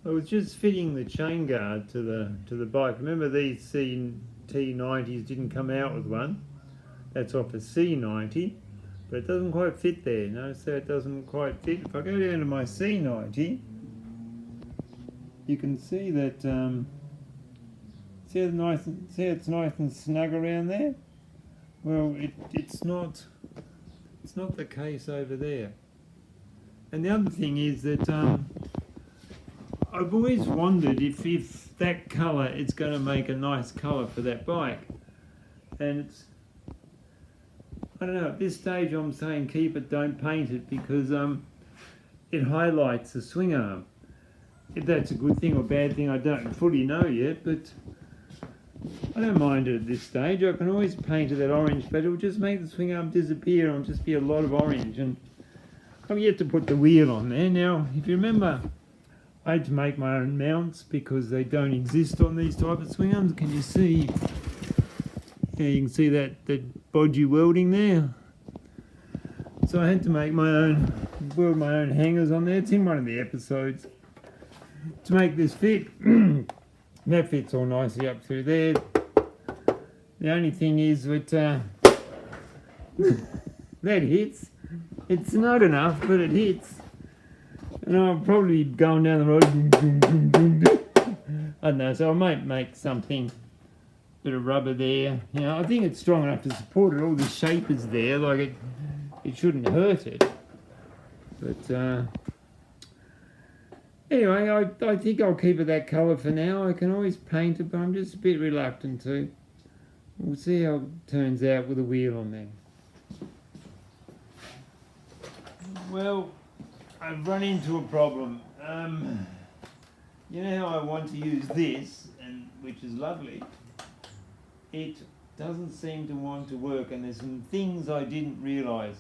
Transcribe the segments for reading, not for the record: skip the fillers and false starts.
I was just fitting the chain guard to the bike. Remember these T90s didn't come out with one. That's off a C90, but it doesn't quite fit there. Notice that it doesn't quite fit. If I go down to my C90, you can see that. See it's nice and snug around there. Well, it's not the case over there. And the other thing is that I've always wondered if that colour is going to make a nice colour for that bike. And I don't know, at this stage I'm saying keep it, don't paint it, because it highlights the swing arm. If that's a good thing or bad thing, I don't fully know yet, but I don't mind it at this stage. I can always paint it that orange, but it'll just make the swing arm disappear. It'll just be a lot of orange. And I've yet to put the wheel on there. Now, if you remember, I had to make my own mounts because they don't exist on these type of swing arms. Can you see? Yeah, you can see that bodgy welding there. So I had to make build my own hangers on there. It's in one of the episodes to make this fit. That fits all nicely up through there. The only thing is that that hits. It's not enough, but it hits. And I'll probably be going down the road. I don't know, so I might make something, bit of rubber there. You know, I think it's strong enough to support it. All the shape is there, like it shouldn't hurt it. But anyway, I think I'll keep it that colour for now. I can always paint it, but I'm just a bit reluctant to. We'll see how it turns out with a wheel on there. Well, I've run into a problem. You know how I want to use this, and which is lovely. It doesn't seem to want to work, and there's some things I didn't realise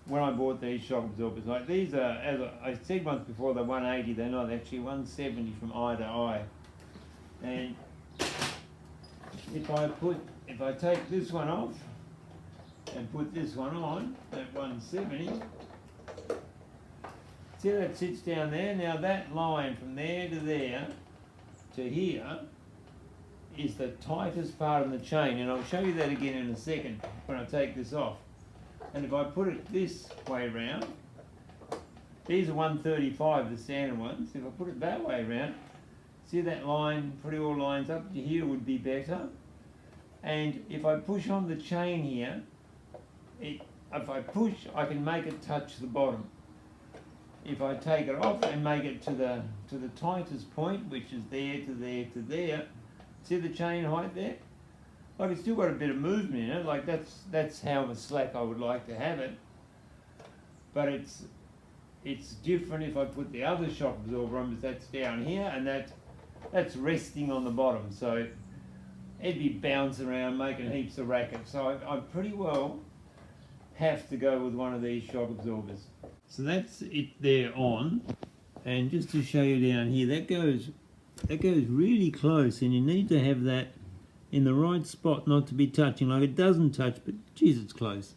when I bought these shock absorbers. Like these are, as I said once before, they're 180. They're not, actually 170 from eye to eye. And if I take this one off and put this one on at 170, see how that sits down there? Now that line from there to here is the tightest part of the chain, and I'll show you that again in a second when I take this off. And if I put it this way round, these are 135, the standard ones. If I put it that way round, see that line pretty all lines up to here would be better. And if I push on the chain here, if I push, I can make it touch the bottom. If I take it off and make it to the tightest point, which is there to there to there, see the chain height there? Like it's still got a bit of movement in it, like that's how the slack I would like to have it. But it's different if I put the other shock absorber on, because that's down here and that's resting on the bottom. So it'd be bouncing around making heaps of racket. So I pretty well have to go with one of these shock absorbers. So that's it there on, and just to show you down here, that goes really close, and you need to have that in the right spot not to be touching. Like it doesn't touch, but geez, it's close.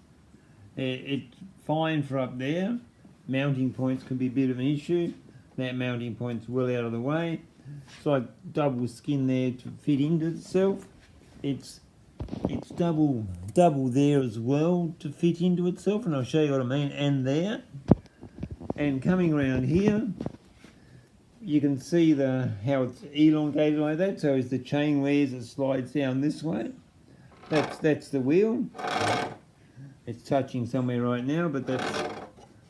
It's fine for up there. Mounting points can be a bit of an issue. That mounting point's well out of the way. It's like double skin there to fit into itself. It's double there as well to fit into itself, and I'll show you what I mean. And there, and coming around here, you can see how it's elongated like that. So as the chain wears, it slides down this way. That's the wheel. It's touching somewhere right now, but that's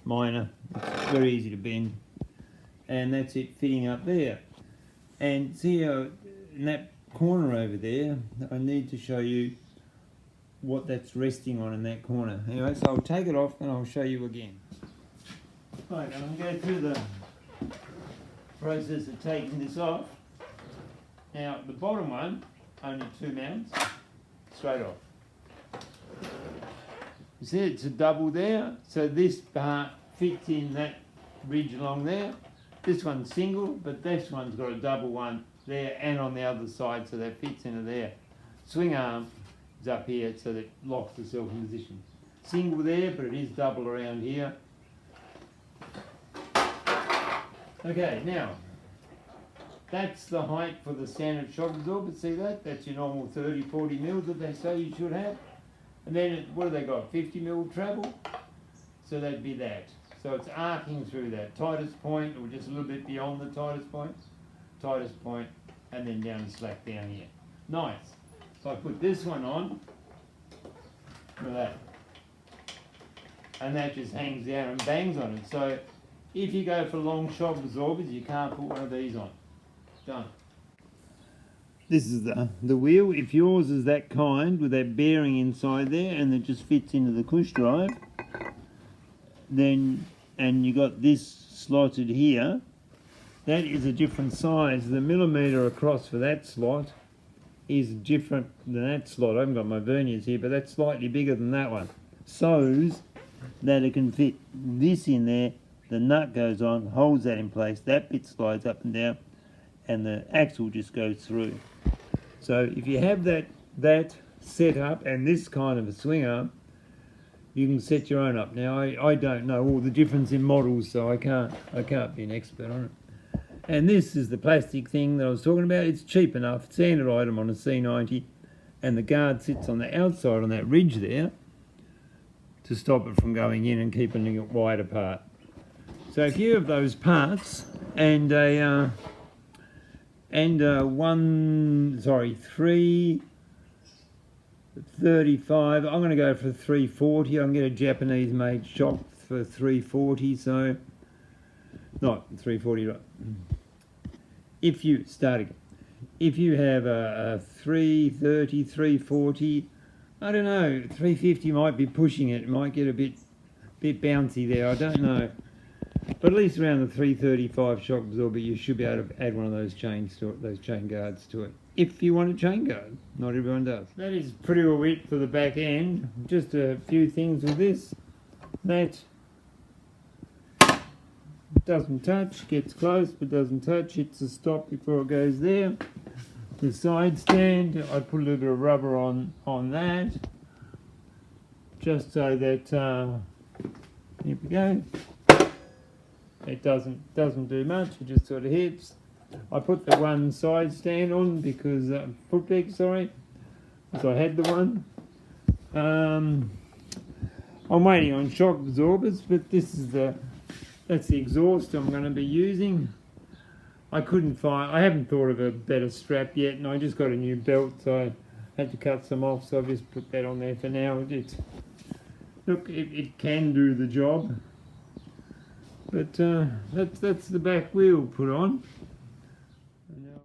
minor. It's very easy to bend, and that's it fitting up there. And see how in that corner over there, I need to show you what that's resting on in that corner. Anyway, so I'll take it off and I'll show you again. Right, I'm going to go through the process of taking this off. Now the bottom one, only 2 mounts, straight off. You see it's a double there, so this part fits in that ridge along there. This one's single, but this one's got a double one there and on the other side, so that fits into there. Swing arm is up here, so that locks itself in position. Single there, but it is double around here. Okay, now That's the height for the standard shock absorber. See that? That's your normal 30, 40 mils that they say you should have. And then, what have they got? 50 mil travel? So that'd be that. So it's arcing through that tightest point, or just a little bit beyond the tightest point, and then down slack down here. Nice. So I put this one on, look at that. And that just hangs down and bangs on it. So if you go for long shock absorbers, you can't put one of these on. Done. This is the wheel. If yours is that kind, with that bearing inside there, and it just fits into the push drive, then, and you got this slotted here, that is a different size. The millimetre across for that slot is different than that slot. I haven't got my verniers here, but that's slightly bigger than that one. So's that it can fit this in there, the nut goes on, holds that in place, that bit slides up and down, and the axle just goes through. So if you have that set up and this kind of a swing arm, you can set your own up. Now I don't know all the difference in models, so I can't be an expert on it. And this is the plastic thing that I was talking about. It's cheap enough, standard item on a C90, and the guard sits on the outside on that ridge there to stop it from going in and keeping it wide apart. So if you have those parts and a 335, I'm going to go for 340. I can get a Japanese made shock for 340, so not 340. If you have a 330, 340, I don't know, 350 might be pushing it. It might get a bit bouncy there, I don't know. But at least around the 335 shock absorber, you should be able to add one of those chains to it, those chain guards to it. If you want a chain guard, not everyone does. That is pretty well it for the back end. Just a few things with this. That doesn't touch, gets close but doesn't touch, hits a stop before it goes there. The side stand, I put a little bit of rubber on that, just so that, here we go. It doesn't do much, it just sort of hits. I put the one side stand on because, foot peg, sorry, because I had the one. I'm waiting on shock absorbers, but this is that's the exhaust I'm going to be using. I haven't thought of a better strap yet, and I just got a new belt, so I had to cut some off, so I've just put that on there for now. Look, it can do the job. But that's the back wheel put on. And now